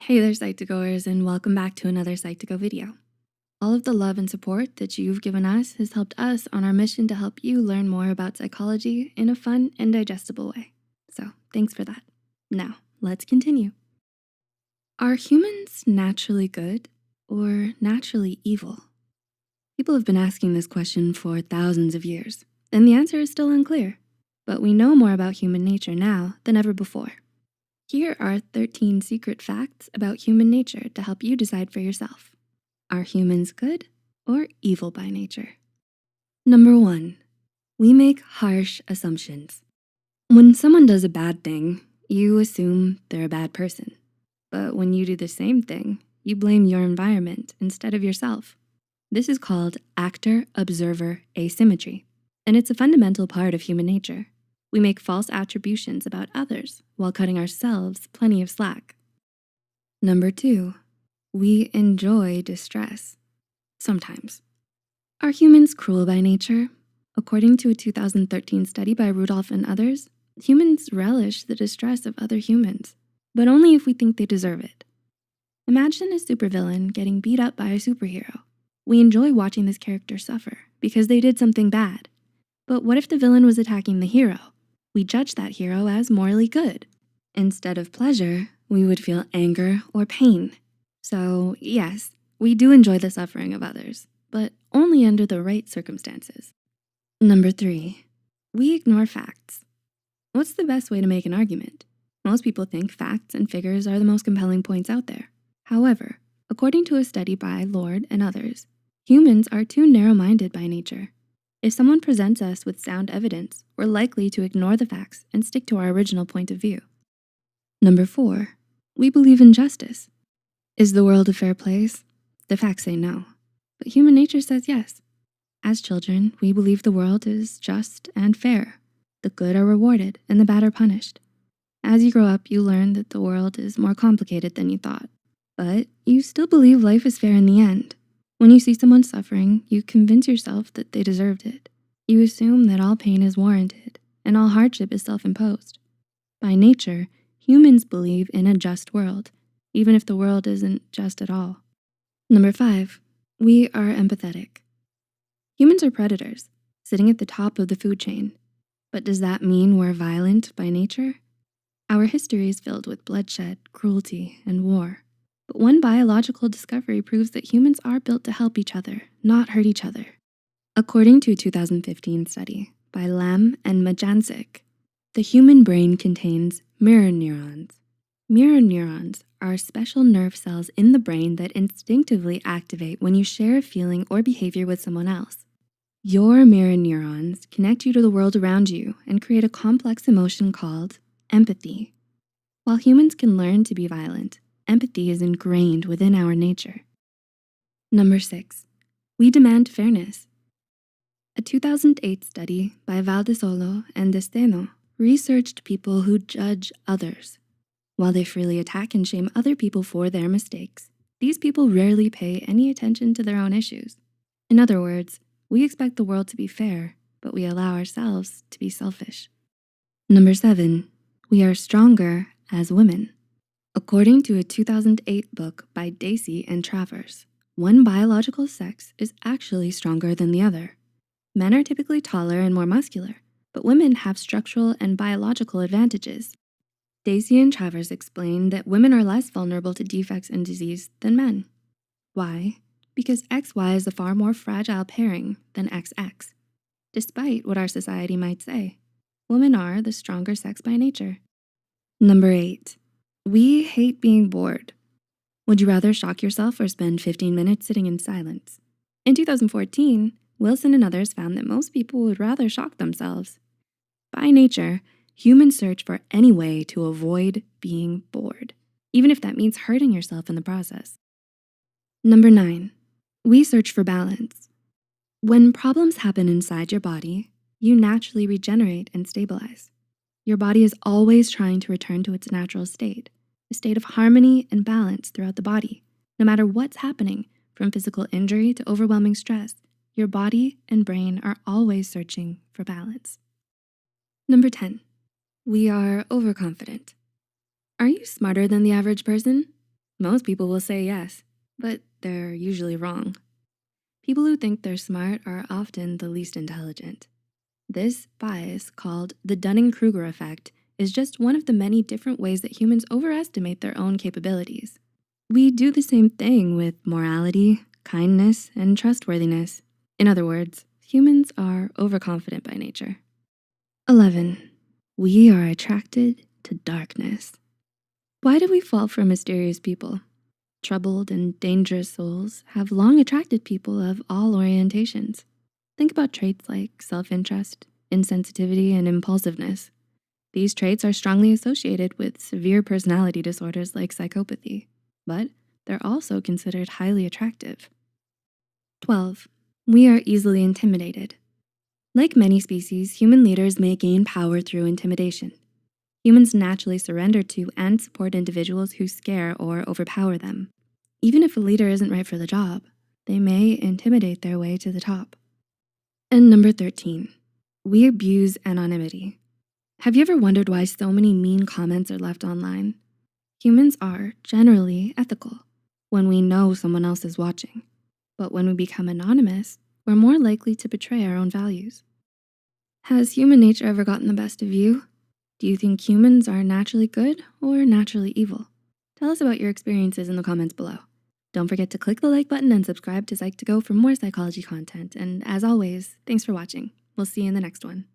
Hey there, Psych2Goers, and welcome back to another Psych2Go video. All of the love and support that you've given us has helped us on our mission to help you learn more about psychology in a fun and digestible way. So thanks for that. Now, let's continue. Are humans naturally good or naturally evil? People have been asking this question for thousands of years, and the answer is still unclear. But we know more about human nature now than ever before. Here are 13 secret facts about human nature to help you decide for yourself. Are humans good or evil by nature? Number 1, we make harsh assumptions. When someone does a bad thing, you assume they're a bad person. But when you do the same thing, you blame your environment instead of yourself. This is called actor-observer asymmetry, and it's a fundamental part of human nature. We make false attributions about others while cutting ourselves plenty of slack. Number 2, we enjoy distress. Sometimes. Are humans cruel by nature? According to a 2013 study by Rudolph and others, humans relish the distress of other humans, but only if we think they deserve it. Imagine a supervillain getting beat up by a superhero. We enjoy watching this character suffer because they did something bad. But what if the villain was attacking the hero? We judge that hero as morally good. Instead of pleasure, we would feel anger or pain. So yes, we do enjoy the suffering of others, but only under the right circumstances. Number 3, we ignore facts. What's the best way to make an argument? Most people think facts and figures are the most compelling points out there. However, according to a study by Lord and others, humans are too narrow-minded by nature. If someone presents us with sound evidence, we're likely to ignore the facts and stick to our original point of view. Number 4, we believe in justice. Is the world a fair place? The facts say no, but human nature says yes. As children, we believe the world is just and fair. The good are rewarded and the bad are punished. As you grow up, you learn that the world is more complicated than you thought, but you still believe life is fair in the end. When you see someone suffering, you convince yourself that they deserved it. You assume that all pain is warranted and all hardship is self-imposed. By nature, humans believe in a just world, even if the world isn't just at all. Number 5, we are empathetic. Humans are predators, sitting at the top of the food chain. But does that mean we're violent by nature? Our history is filled with bloodshed, cruelty, and war. But one biological discovery proves that humans are built to help each other, not hurt each other. According to a 2015 study by Lam and Majancic, the human brain contains mirror neurons. Mirror neurons are special nerve cells in the brain that instinctively activate when you share a feeling or behavior with someone else. Your mirror neurons connect you to the world around you and create a complex emotion called empathy. While humans can learn to be violent, empathy is ingrained within our nature. Number 6, we demand fairness. A 2008 study by Valdesolo and Desteno researched people who judge others. While they freely attack and shame other people for their mistakes, these people rarely pay any attention to their own issues. In other words, we expect the world to be fair, but we allow ourselves to be selfish. Number 7, we are stronger as women. According to a 2008 book by Dacey and Travers, one biological sex is actually stronger than the other. Men are typically taller and more muscular, but women have structural and biological advantages. Dacey and Travers explain that women are less vulnerable to defects and disease than men. Why? Because XY is a far more fragile pairing than XX. Despite what our society might say, women are the stronger sex by nature. Number 8, we hate being bored. Would you rather shock yourself or spend 15 minutes sitting in silence? In 2014, Wilson and others found that most people would rather shock themselves. By nature, humans search for any way to avoid being bored, even if that means hurting yourself in the process. Number 9, we search for balance. When problems happen inside your body, you naturally regenerate and stabilize. Your body is always trying to return to its natural state, a state of harmony and balance throughout the body. No matter what's happening, from physical injury to overwhelming stress, your body and brain are always searching for balance. Number 10, we are overconfident. Are you smarter than the average person? Most people will say yes, but they're usually wrong. People who think they're smart are often the least intelligent. This bias, called the Dunning-Kruger effect, is just one of the many different ways that humans overestimate their own capabilities. We do the same thing with morality, kindness, and trustworthiness. In other words, humans are overconfident by nature. 11, we are attracted to darkness. Why do we fall for mysterious people? Troubled and dangerous souls have long attracted people of all orientations. Think about traits like self-interest, insensitivity, and impulsiveness. These traits are strongly associated with severe personality disorders like psychopathy, but they're also considered highly attractive. 12, we are easily intimidated. Like many species, human leaders may gain power through intimidation. Humans naturally surrender to and support individuals who scare or overpower them. Even if a leader isn't right for the job, they may intimidate their way to the top. And number 13, we abuse anonymity. Have you ever wondered why so many mean comments are left online? Humans are generally ethical when we know someone else is watching. But when we become anonymous, we're more likely to betray our own values. Has human nature ever gotten the best of you? Do you think humans are naturally good or naturally evil? Tell us about your experiences in the comments below. Don't forget to click the like button and subscribe to Psych2Go for more psychology content. And as always, thanks for watching. We'll see you in the next one.